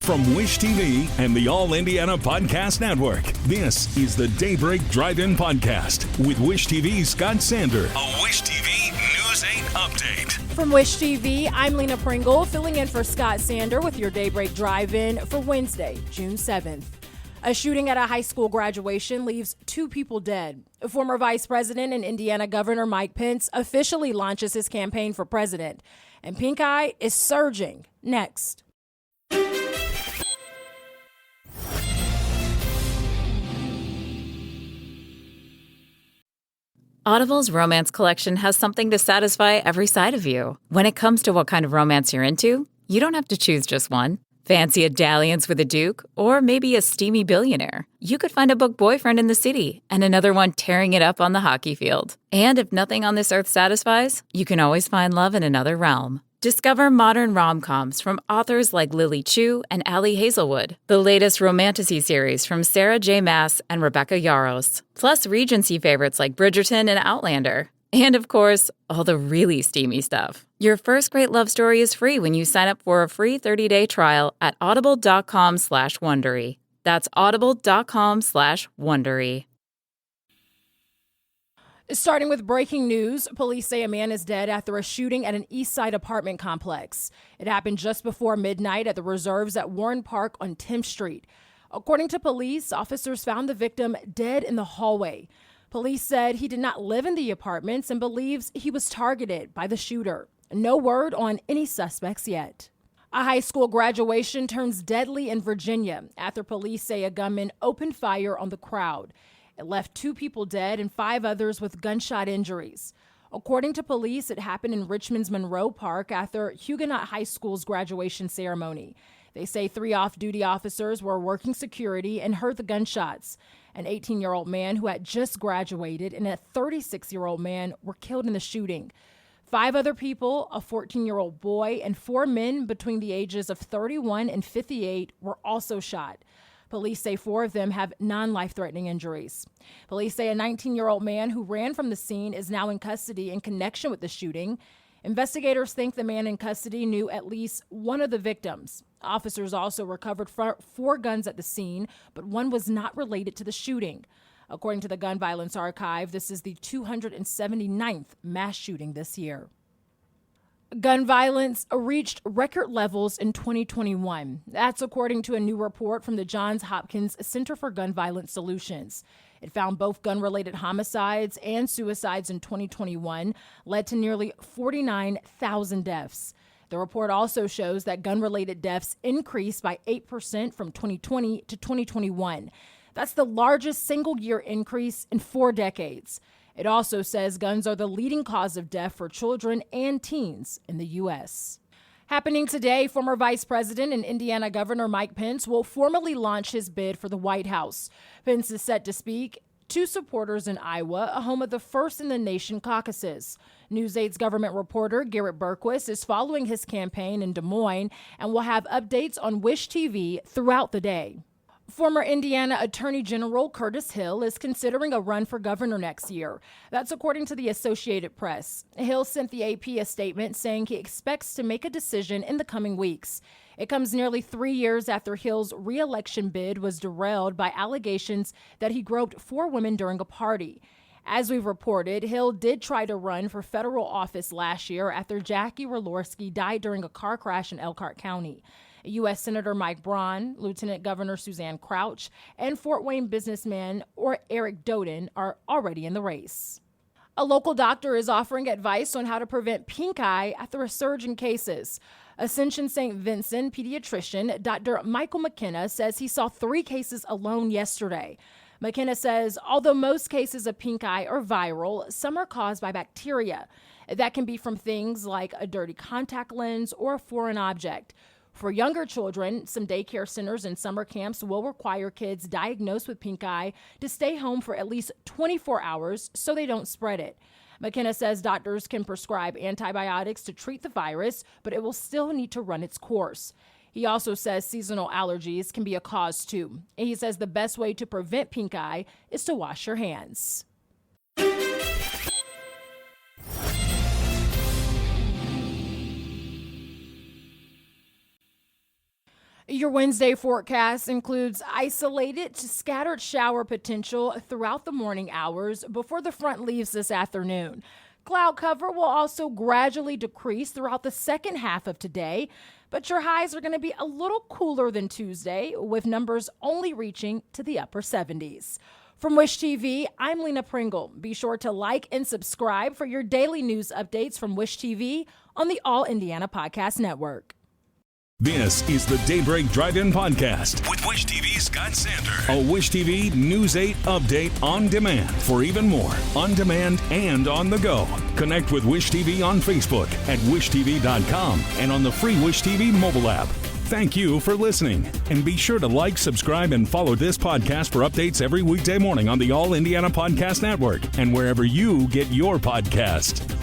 From Wish TV and the All Indiana Podcast Network, this is the Daybreak Drive-In Podcast with Wish TV's Scott Sander. A Wish TV News 8 update. From Wish TV, I'm Lena Pringle, filling in for Scott Sander with your Daybreak Drive-In for Wednesday, June 7th. A shooting at a high school graduation leaves 2 people dead. Former Vice President and Indiana Governor Mike Pence officially launches his campaign for president. And pink eye is surging. Next. Audible's romance collection has something to satisfy every side of you. When it comes to what kind of romance you're into, you don't have to choose just one. Fancy a dalliance with a duke, or maybe a steamy billionaire. You could find a book boyfriend in the city and another one tearing it up on the hockey field. And if nothing on this earth satisfies, you can always find love in another realm. Discover modern rom-coms from authors like Lily Chu and Ali Hazelwood, the latest romantasy series from Sarah J. Maas and Rebecca Yarros, plus Regency favorites like Bridgerton and Outlander. And of course, all the really steamy stuff. Your first great love story is free when you sign up for a free 30-day trial at audible.com/Wondery. That's audible.com/Wondery. Starting with breaking news, police say a man is dead after a shooting at an East Side apartment complex. It happened just before midnight at the Reserves at Warren Park on 10th Street. According to police, officers found the victim dead in the hallway. Police said he did not live in the apartments and believes he was targeted by the shooter. No word on any suspects yet. A high school graduation turns deadly in Virginia after police say a gunman opened fire on the crowd. It left 2 people dead and 5 others with gunshot injuries. According to police, it happened in Richmond's Monroe Park after Huguenot High School's graduation ceremony. They say 3 off-duty officers were working security and heard the gunshots. An 18-year-old man who had just graduated and a 36-year-old man were killed in the shooting. 5 other people, a 14-year-old boy, and 4 men between the ages of 31 and 58 were also shot. Police say 4 of them have non-life-threatening injuries. Police say a 19-year-old man who ran from the scene is now in custody in connection with the shooting. Investigators think the man in custody knew at least one of the victims. Officers also recovered 4 guns at the scene, but one was not related to the shooting. According to the Gun Violence Archive, this is the 279th mass shooting this year. Gun violence reached record levels in 2021. That's according to a new report from the Johns Hopkins Center for Gun Violence Solutions. It found both gun-related homicides and suicides in 2021 led to nearly 49,000 deaths. The report also shows that gun-related deaths increased by 8% from 2020 to 2021. That's the largest single-year increase in 4 decades. It also says guns are the leading cause of death for children and teens in the U.S. Happening today, former Vice President and Indiana Governor Mike Pence will formally launch his bid for the White House. Pence is set to speak to supporters in Iowa, a home of the first in the nation caucuses. News 8's government reporter Garrett Berquist is following his campaign in Des Moines and will have updates on Wish TV throughout the day. Former Indiana Attorney General Curtis Hill is considering a run for governor next year. That's according to the Associated Press. Hill sent the AP a statement saying he expects to make a decision in the coming weeks. It comes nearly 3 years after Hill's re-election bid was derailed by allegations that he groped 4 women during a party. As we've reported, Hill did try to run for federal office last year after Jackie Walorski died during a car crash in Elkhart County. U.S. Senator Mike Braun, Lieutenant Governor Suzanne Crouch, and Fort Wayne businessman Eric Doden are already in the race. A local doctor is offering advice on how to prevent pink eye after a surge in cases. Ascension St. Vincent pediatrician Dr. Michael McKenna says he saw 3 cases alone yesterday. McKenna says although most cases of pink eye are viral, some are caused by bacteria. That can be from things like a dirty contact lens or a foreign object. For younger children, some daycare centers and summer camps will require kids diagnosed with pink eye to stay home for at least 24 hours so they don't spread it. McKenna says doctors can prescribe antibiotics to treat the virus, but it will still need to run its course. He also says seasonal allergies can be a cause too. And he says the best way to prevent pink eye is to wash your hands. Your Wednesday forecast includes isolated to scattered shower potential throughout the morning hours before the front leaves this afternoon. Cloud cover will also gradually decrease throughout the second half of today, but your highs are going to be a little cooler than Tuesday, with numbers only reaching to the upper 70s. From Wish TV, I'm Lena Pringle. Be sure to like and subscribe for your daily news updates from Wish TV on the All Indiana Podcast Network. This is the Daybreak Drive-In Podcast with Wish TV's Scott Sander. A Wish TV News 8 update on demand. For even more, on demand and on the go. Connect with Wish TV on Facebook at wishtv.com and on the free Wish TV mobile app. Thank you for listening. And be sure to like, subscribe, and follow this podcast for updates every weekday morning on the All Indiana Podcast Network and wherever you get your podcast.